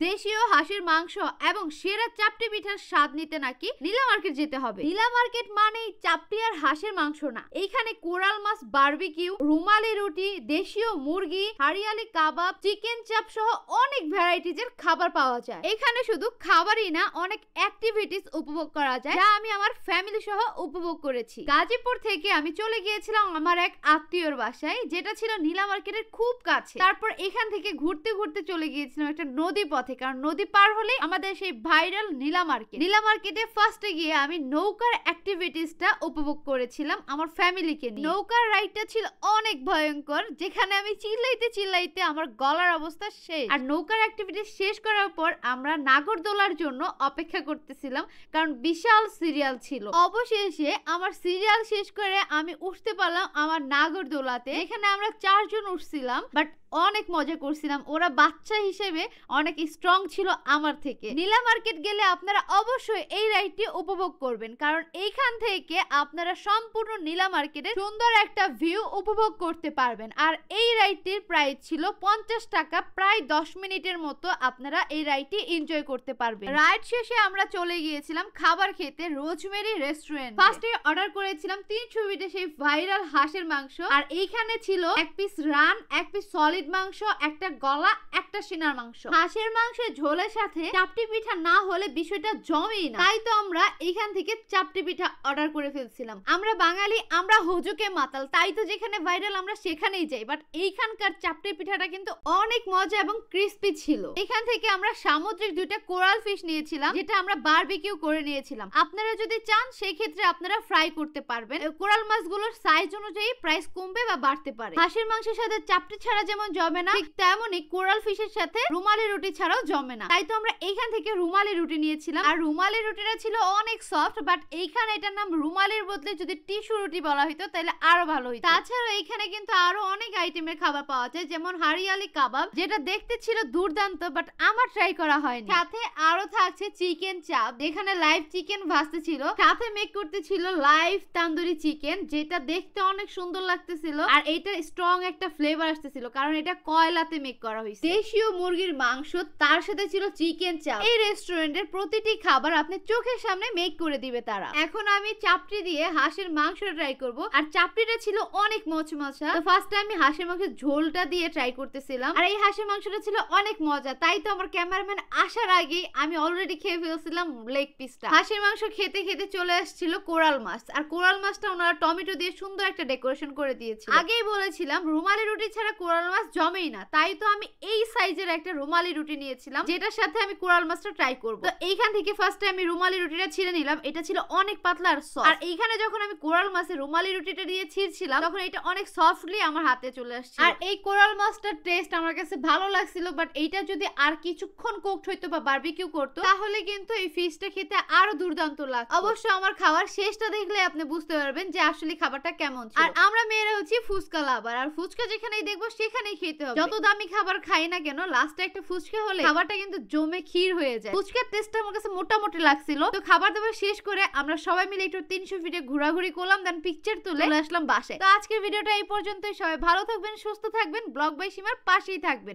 দেশীয় হাঁসের মাংস এবং সেরা চাপটি পিঠার স্বাদ নিতে নাকি নীলা মার্কেট যেতে হবে। নীলা মার্কেট মানেই চাপটি আর হাঁসের মাংস না, এইখানে কোরাল মাছ বারবিকিউ, রুমালি রুটি, দেশীয় মুরগি, হারিয়ালি কাবাব, চিকেন চাপ সহ অনেক ভ্যারাইটিজের খাবার পাওয়া যায়। এখানে শুধু খাবারই না, অনেক অ্যাক্টিভিটিস উপভোগ করা যায়, যা আমি আমার ফ্যামিলি সহ উপভোগ করেছি। গাজীপুর থেকে আমি চলে গিয়েছিলাম আমার এক আত্মীয়র বাসায়, যেটা ছিল নীলা মার্কেটের খুব কাছে। তারপর এখান থেকে ঘুরতে ঘুরতে চলে গিয়েছিলাম একটা নদী পথে, কারণ নদী পার হলে আমাদের সেই ভাইরাল নীলা মার্কেট। নীলা মার্কেটে ফার্স্টে গিয়ে আমি নৌকার অ্যাক্টিভিটিসটা উপভোগ করেছিলাম আমার ফ্যামিলিকে নিয়ে। নৌকার রাইডটা ছিল অনেক ভয়ঙ্কর, যেখানে আমি চিল্লাইতে চিল্লাইতে আমার গলার অবস্থা শেষ। আর নৌকার অ্যাক্টিভিটিস শেষ করার পর আমরা নাগরদোলার জন্য অপেক্ষা করতেছিলাম, কারণ বিশাল সিরিয়াল ছিল। অবশেষে আমার সিরিয়াল শেষ করে আমি উঠতে পারলাম আমার নাগরদোলাতে। এখানে আমরা 4 জন উঠছিলাম, বাট অনেক মজা করছিলাম। ওরা বাচ্চা হিসেবে অনেক স্ট্রং ছিল আমার থেকে। নীলা মার্কেট গেলে আপনারা অবশ্যই এই রাইডটি উপভোগ করবেন, কারণ এইখান থেকে আপনারা সম্পূর্ণ নীলা মার্কেটের সুন্দর একটা ভিউ উপভোগ করতে পারবেন। আর এই রাইডটির প্রাইস ছিল 50 টাকা, প্রায় 10 মিনিটের মতো আপনারা এই রাইডটি এনজয় করতে পারবেন। রাইড শেষে আমরা চলে গিয়েছিলাম খাবার খেতে রোজমেরি রেস্টুরেন্ট। ফার্স্টে অর্ডার করেছিলাম 300 মিনিটে সেই ভাইরাল হাঁসের মাংস, আর এইখানে ছিল 1 পিস রান, 1 পিস সলিড মাংস, একটা গলা, একটা সিনার মাংস। হাঁসের মাংসের ঝোলের সাথে চাপটি পিঠা না হলে বিষয়টা জমেই না, তাই তো আমরা এখান থেকে চাপটি পিঠা অর্ডার করে ফেলছিলাম। আমরা বাঙালি, আমরা হুজুকে মাতাল, তাই তো যেখানে ভাইরাল আমরা সেখানেই যাই। বাট এইখানকার চাপটি পিঠাটা কিন্তু অনেক মজা এবং ক্রিস্পি ছিল। এখান থেকে আমরা সামুদ্রিক 2টা কোরাল ফিশ নিয়েছিলাম, যেটা আমরা বারবিকিউ করে নিয়েছিলাম। আপনারা যদি চান সেই ক্ষেত্রে আপনারা ফ্রাই করতে পারবেন। কোরাল মাছগুলোর সাইজ অনুযায়ী প্রাইস কমবে বা বাড়তে পারে। হাঁসের মাংসের সাথে চাপটি ছাড়া যেমন জমে না, ঠিক তেমনই কোরাল ফিশের সাথে রুমালি রুটি ছাড়াও জমে না, তাই তো আমরা এইখান থেকে রুমালি রুটি নিয়েছিলাম। আর রুমালি রুটিটা ছিল অনেক সফট, বাট এইখানে এটার নাম রুমালির বদলে যদি টিস্যু রুটি বলা হইতো তাহলে আরো ভালো হইতো। তাছাড়া এইখানে কিন্তু আরো অনেক আইটেমের খাবার পাওয়া যায়, যেমন হারিয়ালি কাবাব, যেটা দেখতে ছিল দুর্দান্ত, বাট আমার ট্রাই করা হয়নি। সাথে আরো থাকছে চিকেন চাপ, যেখানে লাইভ চিকেন ভাজতে ছিল, সাথে মেক করতে ছিল লাইভ তান্দুরি চিকেন, যেটা দেখতে অনেক সুন্দর লাগতেছিল। আর এটা স্ট্রং একটা ফ্লেভার আসতেছিল, কারণ এটা কয়লাতে মেক করা হয়েছে। দেশীয় মুরগির মাংস, তার সাথে ছিল চিকেন চাপ। এই রেস্টুরেন্টের প্রতিটি খাবার আপনি চোখের সামনে মেক করে দিবে তারা। এখন আমি চাপটি দিয়ে হাঁসের মাংস ট্রাই করব, আর চাপটিটা ছিল অনেক মচমচা। তো ফার্স্টে আমি হাঁসের মাংসের ঝোলটা দিয়ে ট্রাই করতেছিলাম, আর এই হাঁসের মাংসটা ছিল অনেক মজা, তাই তো আমার ক্যামেরাম্যান আসার আগেই আমি অলরেডি খেয়ে ফেলছিলাম লেগ পিসটা। হাঁসের মাংস খেতে খেতে চলে আসছিল কোরাল মাছ, আর কোরাল মাছটা ওনারা টমেটো দিয়ে সুন্দর একটা ডেকোরেশন করে দিয়েছিল। আগেই বলেছিলাম রুমালি রুটি ছাড়া কোরাল মাছ জমেই না, তাই তো আমি এই সাইজের একটা রুমালি রুটি নিয়েছিলাম, যেটার সাথে আমি কোরাল মাছটা ট্রাই করব। তো এইখান থেকে ফার্স্টে আমি রুমালি রুটিটা ছিঁড়ে নিলাম, এটা ছিল অনেক পাতলা আর সফট। আর এইখানে যখন আমি কোরাল মাছের রুমালি রুটিটা দিয়ে ছিঁড়ছিলাম, তখন এটা অনেক সফটলি আমার হাতে চলে আসছে। আর এই কোরাল মাছটার টেস্ট আমার কাছে ভালো লাগছিল, বাট এইটা যদি আর কিছুক্ষণ কুকড হইতো বা বারবিকিউ করতো, তাহলে কিন্তু এই ফিশটা খেতে আরো দুর্দান্ত লাগতো। অবশ্য আমার খাওয়ার শেষটা দেখলে আপনি বুঝতে পারবেন যে আসলে খাবারটা কেমন ছিল। আর আমরা মেয়েরা হচ্ছে ফুচকা লাভার, আর ফুচকা যেখানেই দেখবো সেখানেই খেতে হবে। যত দামি খাবার খাই না কেন, লাস্টে একটা ফুচকা হলে খাবারটা কিন্তু জমে ক্ষীর হয়ে যায়। ফুচকার টেস্টটা আমার কাছে মোটামুটি লাগছিল। তো খাবার দাবার শেষ করে আমরা সবাই মিলে একটু 300 ফিটে ঘোরাঘুরি করলাম, দেন পিকচার তুলে চলে আসলাম বাসায়। তো আজকের ভিডিওটা এই পর্যন্তই। সবাই ভালো থাকবেন, সুস্থ থাকবেন, ব্লগ বাই সীমার পাশেই থাকবেন।